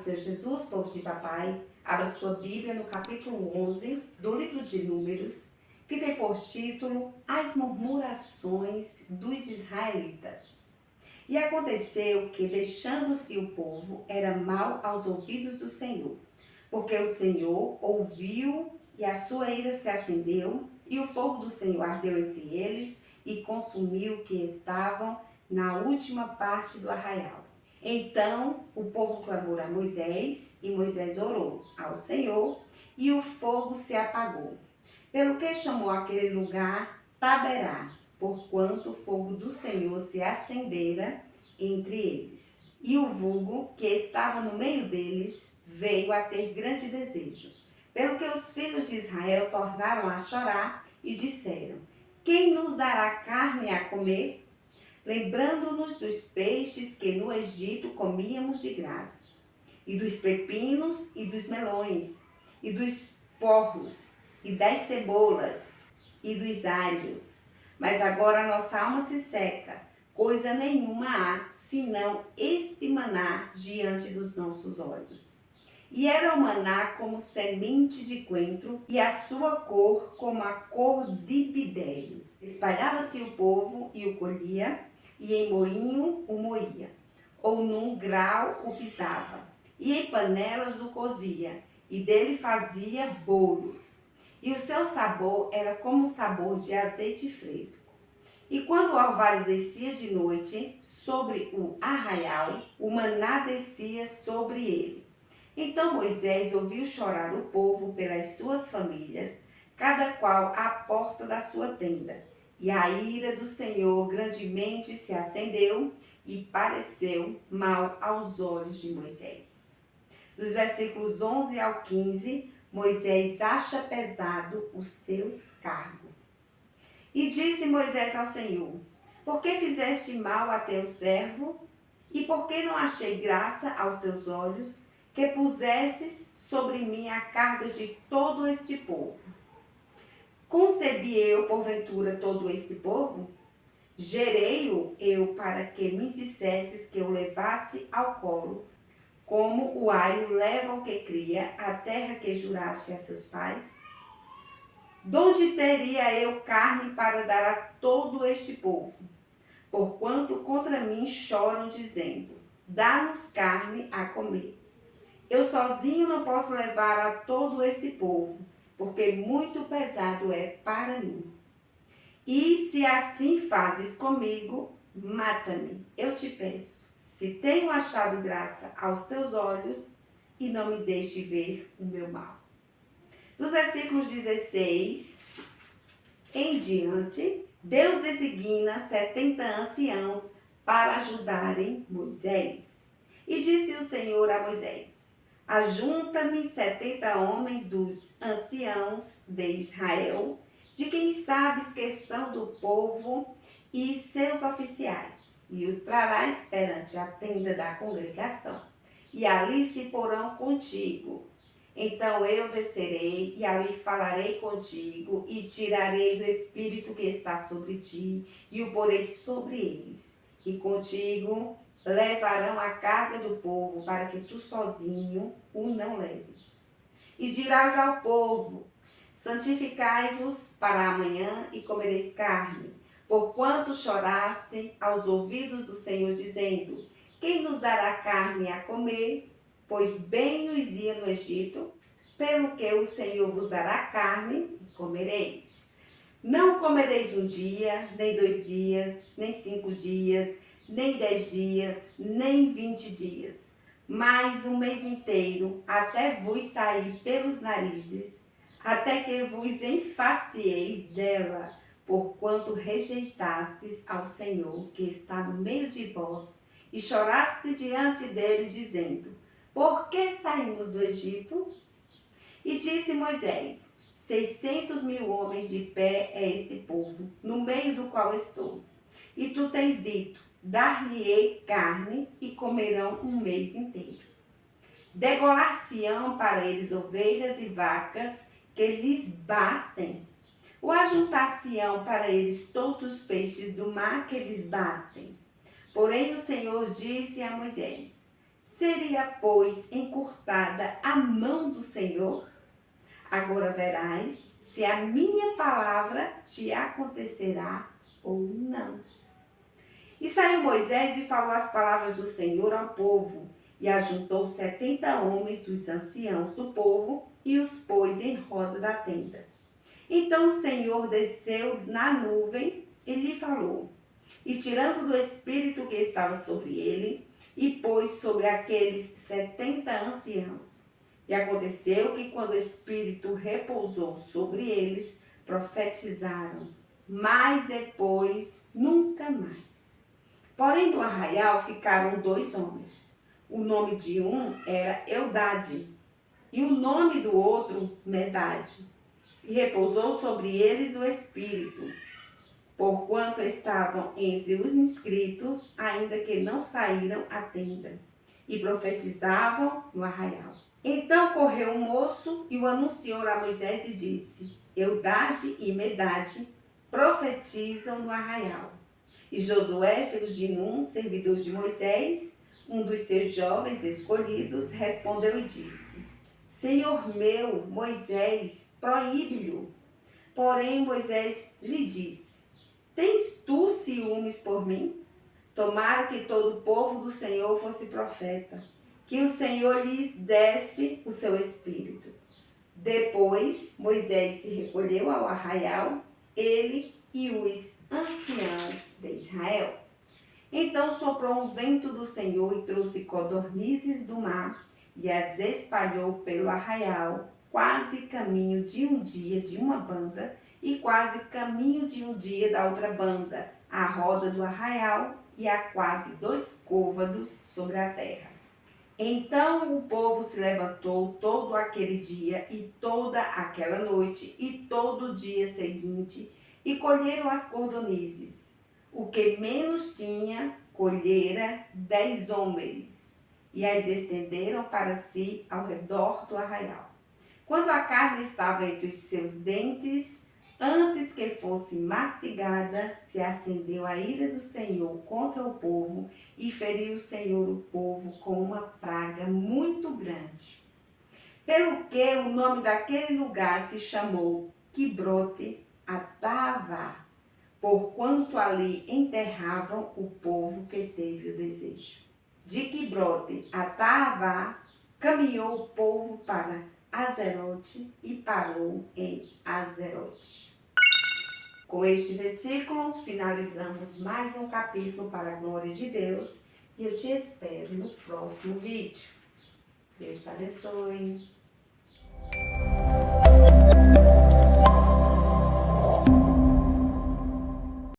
Senhor Jesus, povo de papai. Abra sua Bíblia no capítulo 11 do livro de Números, que tem por título As Murmurações dos Israelitas. E aconteceu que, deixando-se o povo, era mal aos ouvidos do Senhor, porque o Senhor ouviu e a sua ira se acendeu, e o fogo do Senhor ardeu entre eles e consumiu o que estavam na última parte do arraial. Então o povo clamou a Moisés, e Moisés orou ao Senhor, e o fogo se apagou. Pelo que chamou aquele lugar Taberá, porquanto o fogo do Senhor se acendera entre eles. E o vulgo que estava no meio deles veio a ter grande desejo. Pelo que os filhos de Israel tornaram a chorar e disseram: quem nos dará carne a comer? Lembrando-nos dos peixes que no Egito comíamos de graça, e dos pepinos e dos melões, e dos porros, e das cebolas, e dos alhos. Mas agora nossa alma se seca, coisa nenhuma há, senão este maná diante dos nossos olhos. E era o maná como semente de coentro, e a sua cor como a cor de bidélio. Espalhava-se o povo e o colhia, e em moinho o moía, ou num grau o pisava, e em panelas o cozia, e dele fazia bolos. E o seu sabor era como o sabor de azeite fresco. E quando o orvalho descia de noite sobre o arraial, o maná descia sobre ele. Então Moisés ouviu chorar o povo pelas suas famílias, cada qual à porta da sua tenda. E a ira do Senhor grandemente se acendeu e pareceu mal aos olhos de Moisés. Dos versículos 11 ao 15, Moisés acha pesado o seu cargo. E disse Moisés ao Senhor: por que fizeste mal a teu servo? E por que não achei graça aos teus olhos, que pusesses sobre mim a carga de todo este povo? Concebi eu, porventura, todo este povo? Gerei-o eu para que me dissesses que eu levasse ao colo, como o aio leva o que cria, a terra que juraste a seus pais? Donde teria eu carne para dar a todo este povo? Porquanto contra mim choram, dizendo: dá-nos carne a comer. Eu sozinho não posso levar a todo este povo, porque muito pesado é para mim. E se assim fazes comigo, mata-me, eu te peço, se tenho achado graça aos teus olhos, e não me deixe ver o meu mal. Dos versículos 16 em diante, Deus designa 70 anciãos para ajudarem Moisés. E disse o Senhor a Moisés: ajunta-me 70 homens dos anciãos de Israel, de quem sabes que são do povo, e seus oficiais, e os trarás perante a tenda da congregação, e ali se porão contigo. Então eu descerei, e ali falarei contigo, e tirarei do Espírito que está sobre ti, e o porei sobre eles, e contigo levarão a carga do povo, para que tu sozinho o não leves. E dirás ao povo: santificai-vos para amanhã e comereis carne, porquanto choraste aos ouvidos do Senhor, dizendo: quem nos dará carne a comer? Pois bem nos ia no Egito, pelo que o Senhor vos dará carne e comereis. Não comereis um dia, nem 2 dias, nem 5 dias, nem 10 dias, nem 20 dias, mas um mês inteiro, até vos sair pelos narizes, até que vos enfastieis dela, porquanto rejeitastes ao Senhor, que está no meio de vós, e choraste diante dele, dizendo: por que saímos do Egito? E disse Moisés: 600.000 homens de pé é este povo, no meio do qual estou. E tu tens dito: dar-lhe-ei carne, e comerão um mês inteiro. Degolar-se-ão para eles ovelhas e vacas, que lhes bastem. Ou ajuntar-se-ão para eles todos os peixes do mar, que lhes bastem. Porém o Senhor disse a Moisés: Seria, pois, encurtada a mão do Senhor? Agora verás se a minha palavra te acontecerá ou não. E saiu Moisés e falou as palavras do Senhor ao povo, e ajuntou 70 homens dos anciãos do povo, e os pôs em roda da tenda. Então o Senhor desceu na nuvem e lhe falou, e tirando do espírito que estava sobre ele, e pôs sobre aqueles 70 anciãos. E aconteceu que quando o espírito repousou sobre eles, profetizaram, mas depois nunca mais. Porém no arraial ficaram 2 homens. O nome de um era Eudade, e o nome do outro Medade. E repousou sobre eles o espírito, porquanto estavam entre os inscritos, ainda que não saíram à tenda, e profetizavam no arraial. Então correu o moço e o anunciou a Moisés e disse, Eudade e Medade profetizam no arraial. E Josué, filho de Num, servidor de Moisés, um dos seus jovens escolhidos, respondeu e disse, Senhor meu, Moisés, proíbe-lhe. Porém Moisés lhe disse, tens tu ciúmes por mim? Tomara que todo o povo do Senhor fosse profeta, que o Senhor lhes desse o seu espírito. Depois Moisés se recolheu ao arraial, ele e os anciãos de Israel. Então soprou um vento do Senhor e trouxe codornizes do mar e as espalhou pelo arraial, quase caminho de um dia de uma banda e quase caminho de um dia da outra banda, à roda do arraial e a quase 2 côvados sobre a terra. Então o povo se levantou todo aquele dia e toda aquela noite e todo o dia seguinte e colheram as codornizes. O que menos tinha, colhera 10 homeres e as estenderam para si ao redor do arraial. Quando a carne estava entre os seus dentes, antes que fosse mastigada, se acendeu a ira do Senhor contra o povo e feriu o Senhor o povo com uma praga muito grande. Pelo que o nome daquele lugar se chamou Quibrote Atavá, porquanto ali enterravam o povo que teve o desejo. De Quibrote Atavá caminhou o povo para Azerote e parou em Azerote. Com este versículo, finalizamos mais um capítulo para a glória de Deus e eu te espero no próximo vídeo. Deus te abençoe.